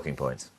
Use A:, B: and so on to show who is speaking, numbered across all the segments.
A: talking points.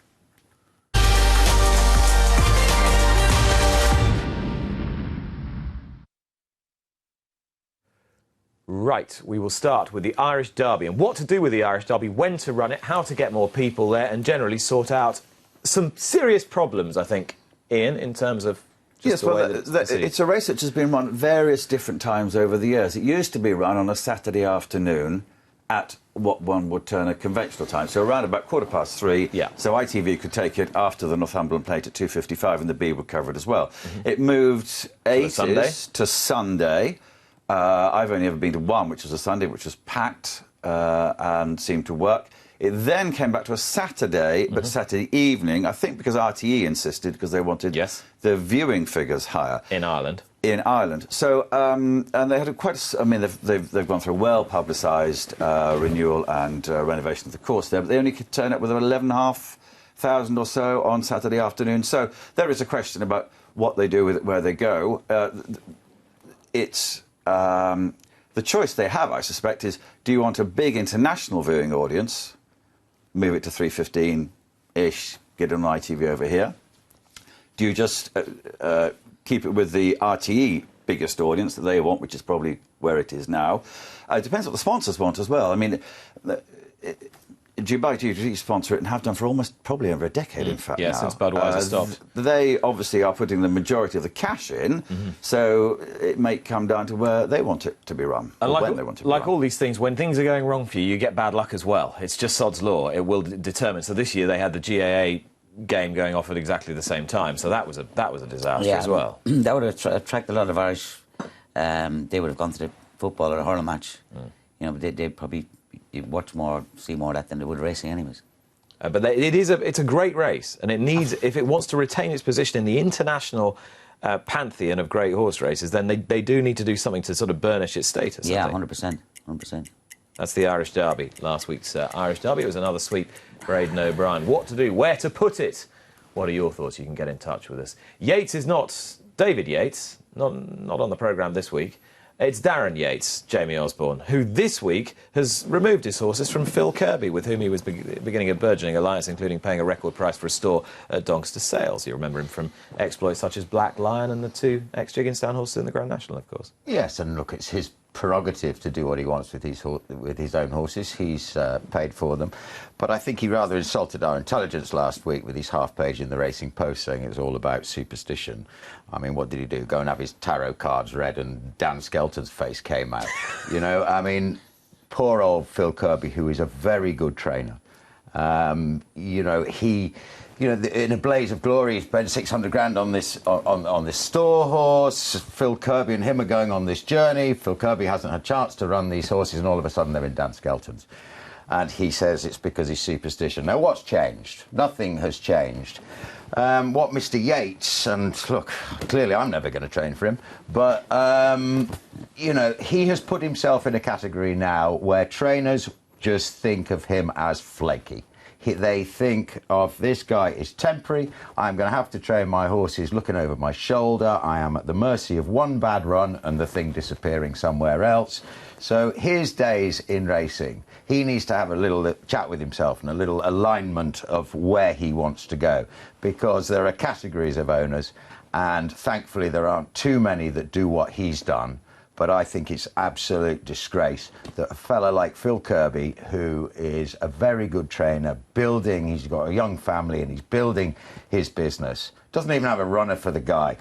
A: Right, we will start with the Irish Derby and what to do with the Irish Derby, when to run it, how to get more people there and generally sort out some serious problems, I think, Ian, in terms of
B: yes, well, it's a race which has been run at various different times over the years. It used to be run on a Saturday afternoon at what one would term a conventional time, so around about 3:15.
A: Yeah.
B: So ITV could take it after the Northumberland plate at 2:55 and the B would cover it as well. It moved 80s to Sunday. I've only ever been to one, which was a Sunday, which was packed and seemed to work. It then came back to a Saturday, but Saturday evening, I think because RTE insisted, because they wanted the viewing figures higher.
A: In Ireland.
B: In Ireland. So, and they had I mean, they've gone through a well-publicised renewal and renovation of the course there, but they only could turn up with 11,500 or so on Saturday afternoon. So there is a question about what they do with it, where they go. The choice they have, I suspect, is do you want a big international viewing audience, move it to 3:15-ish, get it on ITV over here? Do you just keep it with the RTE biggest audience that they want, which is probably where it is now? It depends what the sponsors want as well. I mean, Dubai sponsor it and have done for almost probably over a decade, in fact.
A: Yeah,
B: now.
A: Since Budweiser stopped.
B: They obviously are putting the majority of the cash in, so it may come down to where they want it to be run,
A: and
B: when they want it to be run.
A: All these things, when things are going wrong for you, you get bad luck as well. It's just sod's law. It will determine. So this year they had the GAA game going off at exactly the same time, so that was a disaster as well.
C: That would have attracted a lot of Irish. They would have gone to the football or a hurling match. You know, but they'd probably see more of that than they would racing anyways.
A: But it's a great race, and it needs, if it wants to retain its position in the international pantheon of great horse races, then they do need to do something to sort of burnish its status.
C: Yeah, 100%.
A: That's the Irish Derby, last week's Irish Derby. It was another sweep for Aidan O'Brien. What to do, where to put it? What are your thoughts? You can get in touch with us. Yates is not David Yates, not on the programme this week. It's Darren Yates, Jamie Osborne, who this week has removed his horses from Phil Kirby, with whom he was beginning a burgeoning alliance, including paying a record price for a store at Doncaster Sales. You remember him from exploits such as Black Lion and the two ex-Jigginstown horses in the Grand National, of course.
D: Yes, and look, it's his prerogative to do what he wants with his own horses. He's paid for them. But I think he rather insulted our intelligence last week with his half-page in the Racing Post saying it was all about superstition. I mean, what did he do? Go and have his tarot cards read and Dan Skelton's face came out. You know, I mean, poor old Phil Kirby, who is a very good trainer. You know, in a blaze of glory, he spent 600 grand on this store horse. Phil Kirby and him are going on this journey. Phil Kirby hasn't had a chance to run these horses, and all of a sudden they're in Dan Skelton's. And he says it's because he's superstition. Now, what's changed? Nothing has changed. What Mr. Yates, and look, clearly I'm never going to train for him, but, you know, he has put himself in a category now where trainers just think of him as flaky. They think of this guy is temporary. I'm going to have to train my horses looking over my shoulder. I am at the mercy of one bad run and the thing disappearing somewhere else. So his days in racing, he needs to have a little chat with himself and a little alignment of where he wants to go, because there are categories of owners, and thankfully there aren't too many that do what he's done. But I think it's absolute disgrace that a fella like Phil Kirby, who is a very good trainer, he's got a young family and he's building his business, doesn't even have a runner for the guy,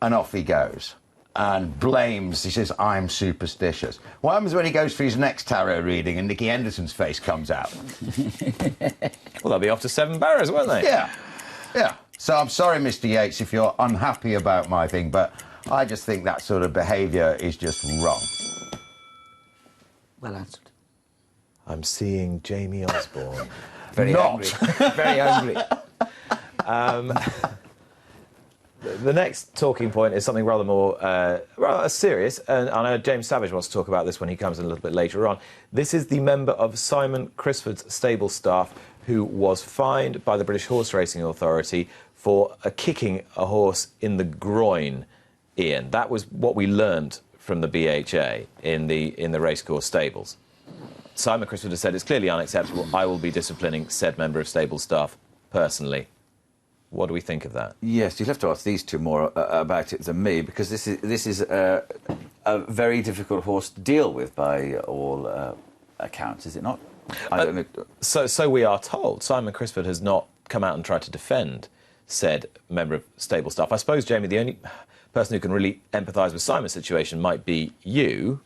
D: and off he goes. And he says, I'm superstitious. What happens when he goes for his next tarot reading and Nicky Henderson's face comes out?
A: Well, they'll be off to 7 barrows, won't they?
D: Yeah. So I'm sorry, Mr. Yates, if you're unhappy about my thing, but I just think that sort of behaviour is just wrong.
C: Well answered.
A: I'm seeing Jamie Osborne.
C: Very angry. Very angry.
A: The next talking point is something rather more rather serious, and I know James Savage wants to talk about this when he comes in a little bit later on. This is the member of Simon Crisford's stable staff who was fined by the British Horse Racing Authority for kicking a horse in the groin. Ian, that was what we learned from the BHA in the racecourse stables. Simon Crisford has said it's clearly unacceptable. I will be disciplining said member of stable staff personally. What do we think of that?
B: Yes, you'll have to ask these two more about it than me, because this is a very difficult horse to deal with by all accounts, is it not? I don't know.
A: So we are told. Simon Crisford has not come out and tried to defend said member of stable staff. I suppose, Jamie, the only person who can really empathise with Simon's situation might be you.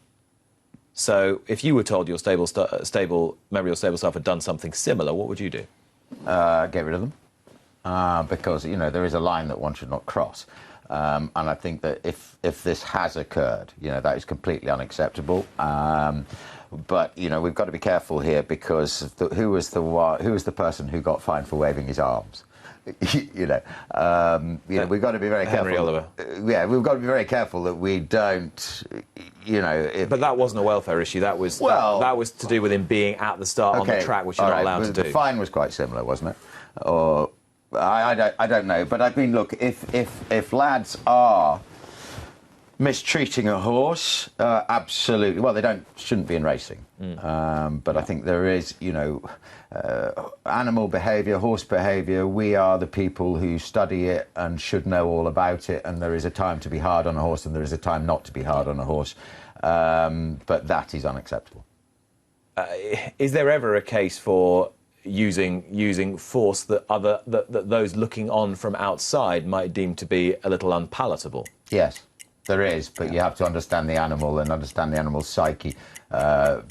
A: So if you were told your member of your stable staff had done something similar, what would you do?
D: Get rid of them. Because, you know, there is a line that one should not cross. And I think that if this has occurred, you know, that is completely unacceptable. But, you know, we've got to be careful here, because who was the person who got fined for waving his arms? You know, we've got to be very careful.
A: Henry Oliver.
D: Yeah, we've got to be very careful that we don't, you know...
A: But that wasn't a welfare issue. That was that was to do with him being at the start on the track, which you're not allowed to do.
D: The fine was quite similar, wasn't it? Or I don't know. But I mean, look, if lads are mistreating a horse, absolutely. Well, they shouldn't be in racing. But I think there is, you know, animal behaviour, horse behaviour. We are the people who study it and should know all about it. And there is a time to be hard on a horse, and there is a time not to be hard on a horse. But that is unacceptable.
A: Is there ever a case for using force that those looking on from outside might deem to be a little unpalatable?
D: Yes. There is, but you have to understand the animal and understand the animal's psyche to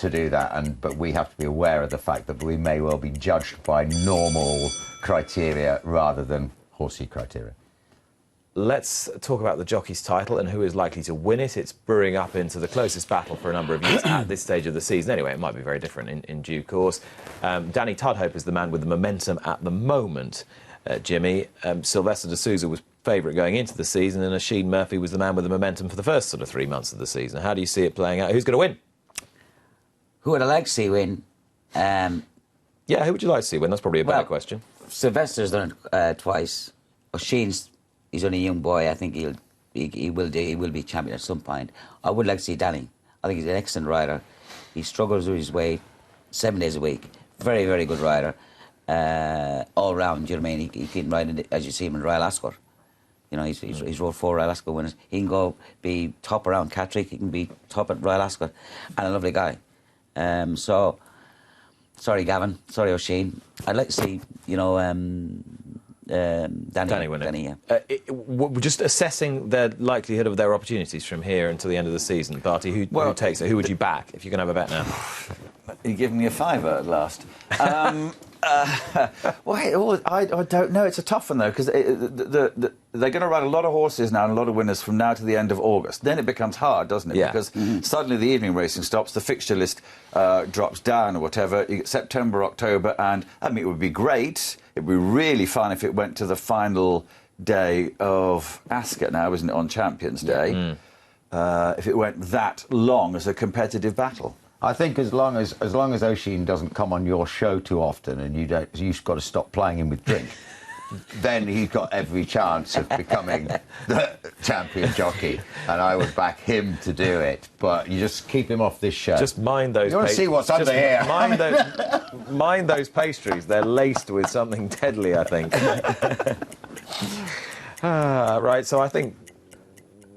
D: do that. But we have to be aware of the fact that we may well be judged by normal criteria rather than horsey criteria.
A: Let's talk about the jockey's title and who is likely to win it. It's brewing up into the closest battle for a number of years at this stage of the season. Anyway, it might be very different in due course. Danny Tudhope is the man with the momentum at the moment, Jimmy. Sylvester de Sousa was favourite going into the season, and Oisin Murphy was the man with the momentum for the first sort of 3 months of the season. How do you see it playing out? Who's going to win?
C: Who would I like to see win?
A: Yeah, who would you like to see win? That's probably a better question.
C: Sylvester's done it twice. Oisin's, he's only a young boy. I think he will be champion at some point. I would like to see Danny. I think he's an excellent rider. He struggles with his weight 7 days a week. Very, very good rider. All round, do you know what I mean? He can ride, as you see him in Royal Ascot. You know, he's rode 4 Royal Ascot winners. He can go be top around Catterick. He can be top at Royal Ascot. And a lovely guy. So, sorry, Gavin. Sorry, Oisin. I'd like to see, you know, Danny win it. Danny, yeah.
A: Just assessing the likelihood of their opportunities from here until the end of the season. Barty, who takes it? Who would you back if you can have a bet now?
B: You're giving me a fiver at last. Well, I don't know. It's a tough one, though, because they're going to ride a lot of horses now and a lot of winners from now to the end of August. Then it becomes hard, doesn't it?
A: Yeah.
B: Because suddenly the evening racing stops, the fixture list drops down or whatever. You get September, October, and, I mean, it would be great. It would be really fun if it went to the final day of Ascot now, isn't it, on Champions Day? If it went that long as a competitive battle.
D: I think as long as Oisin doesn't come on your show too often, and you've got to stop plying him with drink, then he's got every chance of becoming the champion jockey, and I would back him to do it. But you just keep him off this show.
A: Just mind those.
D: You want to see what's under here?
A: Mind those pastries. They're laced with something deadly, I think. Right. So I think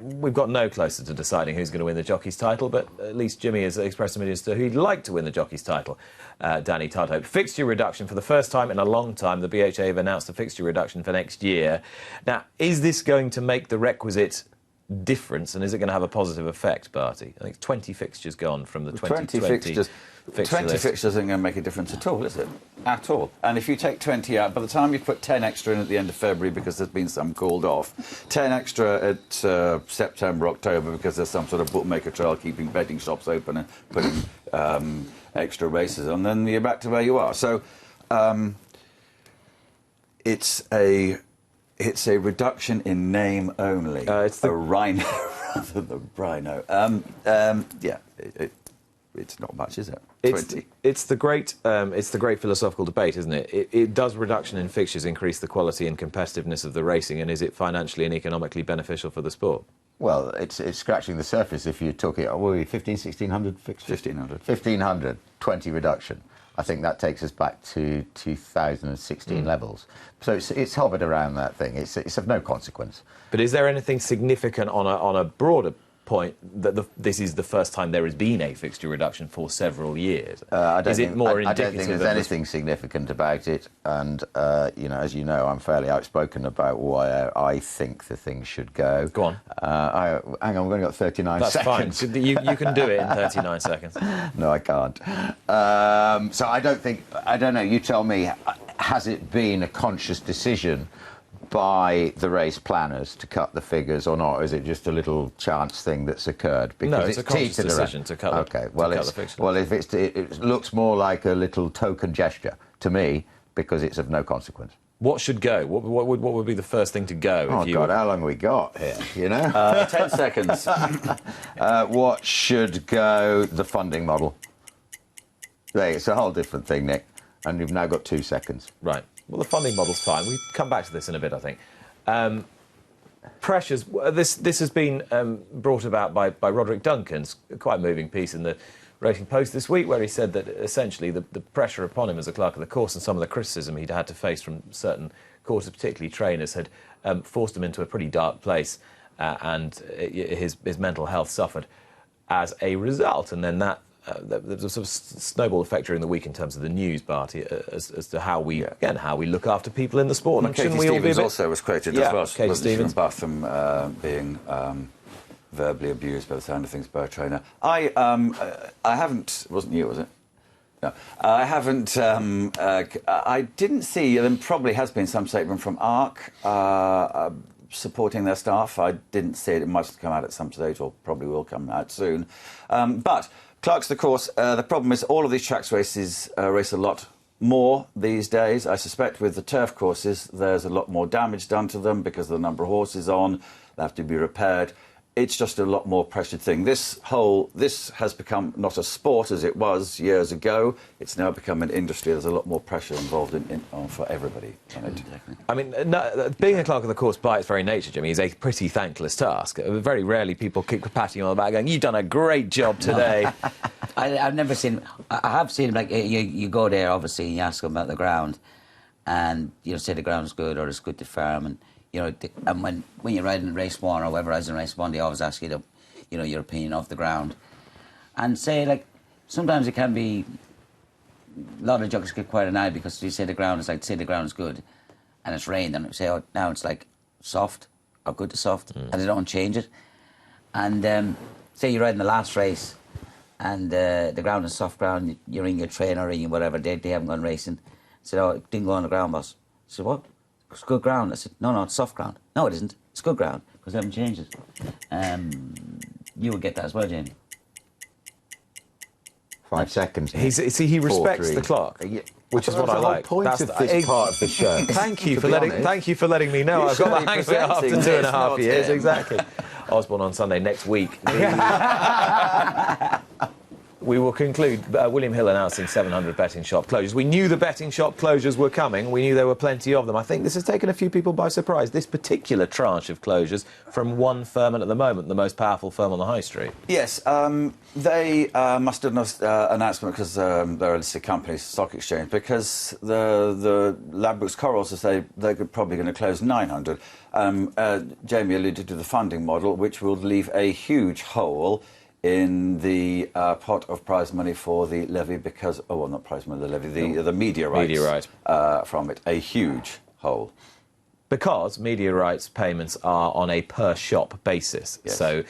A: we've got no closer to deciding who's going to win the jockey's title, but at least Jimmy has expressed some interest to who'd like to win the jockey's title, Danny Tudhope. Fixture reduction for the first time in a long time. The BHA have announced a fixture reduction for next year. Now, is this going to make the requisite difference, and is it going to have a positive effect, Barty? I think 20 fixtures gone from the 2020 fixture
B: 20
A: list.
B: fixtures isn't going to make a difference at all, is it? At all. And if you take 20 out, by the time you put 10 extra in at the end of February because there's been some called off, 10 extra at September, October because there's some sort of bookmaker trial keeping betting shops open and putting extra races on, then you're back to where you are. So it's a reduction in name only. It's a rhino rather than rhino. It's not much, is it?
A: It's the great philosophical debate, isn't it? Does reduction in fixtures increase the quality and competitiveness of the racing, and is it financially and economically beneficial for the sport?
D: Well, it's scratching the surface if you're talking, 1,500, 1,600 fixtures?
B: 1,500.
D: 1,500, 20 reduction. I think that takes us back to 2016 levels. So it's hovered around that thing. It's of no consequence.
A: But is there anything significant on a broader point that this is the first time there has been a fixture reduction for several years?
D: I don't think
A: indicative
D: there's anything significant about it. And, as you know, I'm fairly outspoken about why I think the thing should go.
A: Go on.
D: Hang on, we've only got 39 seconds.
A: That's fine. You can do it in 39 seconds.
D: No, I can't. So I don't know, you tell me, has it been a conscious decision by the race planners to cut the figures or not? Or is it just a little chance thing that's occurred? Because
A: no, it's a conscious decision to cut the figures.
D: Well, it looks more like a little token gesture to me because it's of no consequence.
A: What should go? What would be the first thing to go?
D: Oh, God, how long have we got here, you know?
B: 10 seconds.
D: What should go? The funding model. It's a whole different thing, Nick. And you've now got 2 seconds.
A: Right. Well, the funding model's fine. We come back to this in a bit, I think. Pressures. This has been brought about by Roderick Duncan's quite a moving piece in the Racing Post this week, where he said that essentially the pressure upon him as a clerk of the course and some of the criticism he'd had to face from certain courses, particularly trainers, had forced him into a pretty dark place, and his mental health suffered as a result. And then that. There was a sort of snowball effect during the week in terms of the news, Barty, as to how we look after people in the sport.
B: And Katie Stevens also was quoted as well.
A: Katie Stevens.
B: From Buffham being verbally abused by the sound of things by a trainer. I haven't. It wasn't you, was it? No, I haven't. I didn't see. There probably has been some statement from ARC supporting their staff. I didn't see it. It might have come out at some stage, or probably will come out soon. But clerks of the course, the problem is all of these tracks races race a lot more these days. I suspect with the turf courses, there's a lot more damage done to them because of the number of horses on. They have to be repaired. It's just a lot more pressured thing. This has become not a sport as it was years ago. It's now become an industry. There's a lot more pressure involved for everybody on it.
C: Exactly.
A: I mean, being a clerk of the course by its very nature, Jimmy, is a pretty thankless task. Very rarely people keep patting you on the back going, "You've done a great job today."
C: I've never seen. I have seen like you go there obviously and you ask them about the ground, and say the ground's good or it's good to farm, and and when you're riding race one or whoever rides in race one, they always ask you your opinion of the ground, and say like sometimes it can be. A lot of jockeys get quite annoyed because you say the ground is good, and it's rained, and they say now it's like soft or good to soft, and they don't change it, and say you're riding the last race. And the ground is soft ground, you ring your trainer, ring your whatever, they haven't gone racing. I said, it didn't go on the ground, boss. I said, what? It's good ground. I said, no, it's soft ground. No, it isn't. It's good ground, because they haven't changed it. You would get that as well, Jamie.
D: 5 seconds.
A: He respects the clock, which is what I like.
D: That's the whole point of this part of the show.
A: Thank you for letting me know. I've got the hang of it after 2.5 years. Exactly. Osborne on Sunday next week. We will conclude. William Hill announcing 700 betting shop closures. We knew the betting shop closures were coming. We knew there were plenty of them. I think this has taken a few people by surprise, this particular tranche of closures from one firm, and at the moment, the most powerful firm on the high street. Yes,
B: they must have an announcement because they're a listed company, stock exchange, because the Ladbrokes Corals say they're probably going to close 900. Jamie alluded to the funding model, which will leave a huge hole in the pot of prize money for the levy because... Oh, well, not prize money, the levy, the media rights from it. A huge hole.
A: Because media rights payments are on a per-shop basis.
B: Yes.
A: So,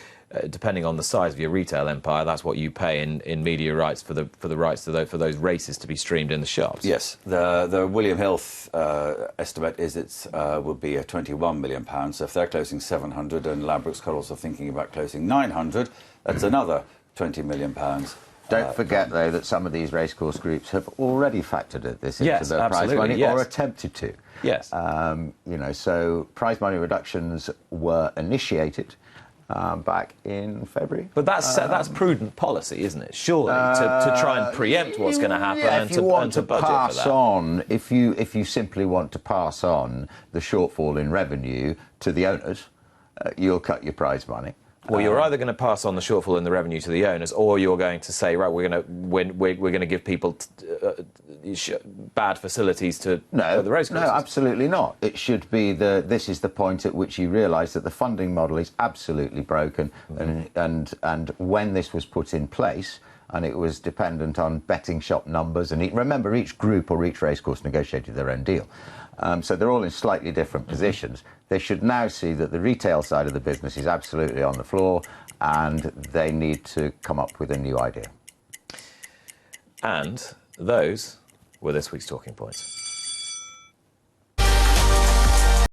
A: depending on the size of your retail empire, that's what you pay in media rights for the rights to for those races to be streamed in the shops.
B: Yes. The William Hill estimate is it will be a £21 million. So if they're closing 700 and Ladbrokes Corals are thinking about closing 900... That's another £20 million.
D: Don't forget, though, that some of these racecourse groups have already factored this into their prize money or attempted to.
A: Yes.
D: So prize money reductions were initiated back in February.
A: But that's prudent policy, isn't it? Surely, to try and preempt what's going to happen and to budget for that.
D: If you simply want to pass on the shortfall in revenue to the owners, you'll cut your prize money.
A: Well, you're either going to pass on the shortfall in the revenue to the owners, or you're going to say, right, we're going to give people bad facilities to the racecourses.
D: No, absolutely not. It should be this is the point at which you realise that the funding model is absolutely broken, and when this was put in place, and it was dependent on betting shop numbers, and remember, each group or each racecourse negotiated their own deal. So they're all in slightly different positions. They should now see that the retail side of the business is absolutely on the floor, and they need to come up with a new idea.
A: And those were this week's talking points.